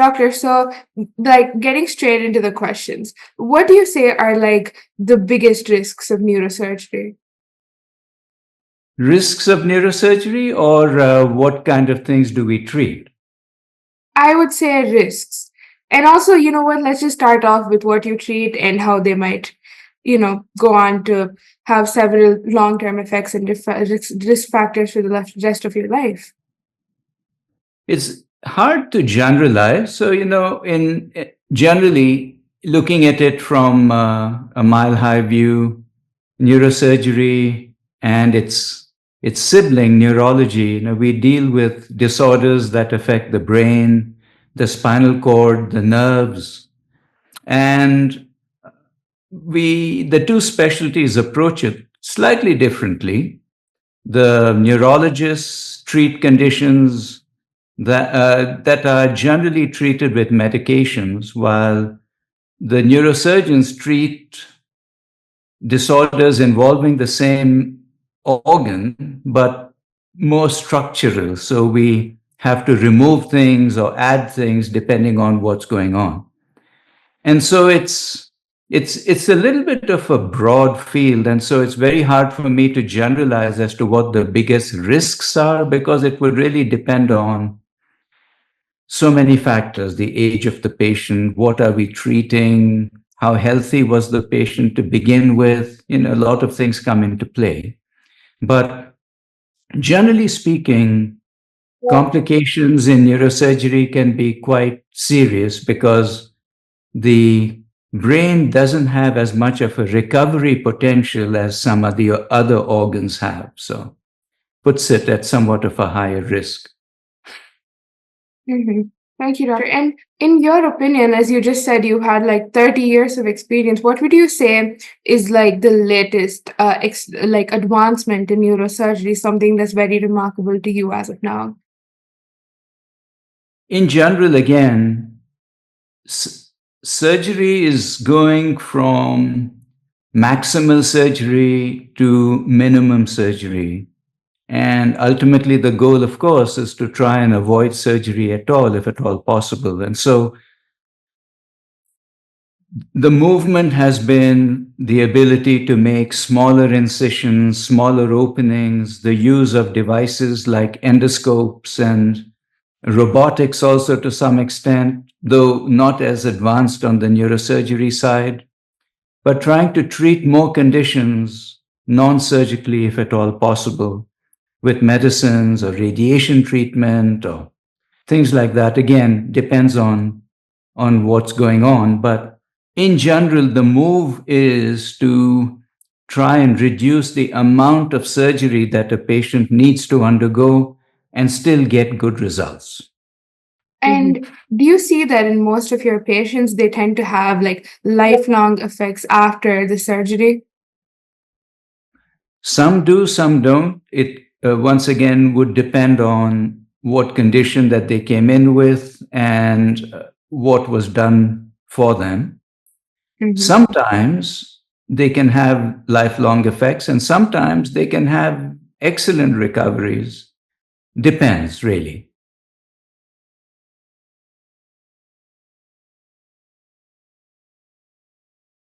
Doctor, so like getting straight into the questions, what do you say are like the biggest risks of neurosurgery? Risks of neurosurgery, or what kind of things do we treat? I would say risks. And also, you know what, let's just start off with what you treat and how they might, go on to have several long-term effects and risk factors for the rest of your life. It's hard to generalize. So, in generally looking at it from a mile high view, neurosurgery and its sibling neurology, we deal with disorders that affect the brain, the spinal cord, the nerves, and the two specialties approach it slightly differently. The neurologists treat conditions that are generally treated with medications, while the neurosurgeons treat disorders involving the same organ, but more structural. So we have to remove things or add things depending on what's going on. And so it's a little bit of a broad field. And so it's very hard for me to generalize as to what the biggest risks are, because it would really depend on so many factors: the age of the patient, what are we treating, how healthy was the patient to begin with. A lot of things come into play. But generally speaking, complications in neurosurgery can be quite serious because the brain doesn't have as much of a recovery potential as some of the other organs have. So puts it at somewhat of a higher risk. Mm-hmm. Thank you, Doctor. And in your opinion, as you just said, you had like 30 years of experience. What would you say is like the latest like advancement in neurosurgery, something that's very remarkable to you as of now? In general, again, surgery is going from maximal surgery to minimum surgery. And ultimately, the goal, of course, is to try and avoid surgery at all, if at all possible. And so the movement has been the ability to make smaller incisions, smaller openings, the use of devices like endoscopes and robotics also to some extent, though not as advanced on the neurosurgery side, but trying to treat more conditions non-surgically, if at all possible, with medicines or radiation treatment or things like that. Again, depends on what's going on. But in general, the move is to try and reduce the amount of surgery that a patient needs to undergo and still get good results. And do you see that in most of your patients, they tend to have like lifelong effects after the surgery? Some do, some don't. It once again would depend on what condition that they came in with and what was done for them. Mm-hmm. Sometimes they can have lifelong effects, and sometimes they can have excellent recoveries. Depends, really.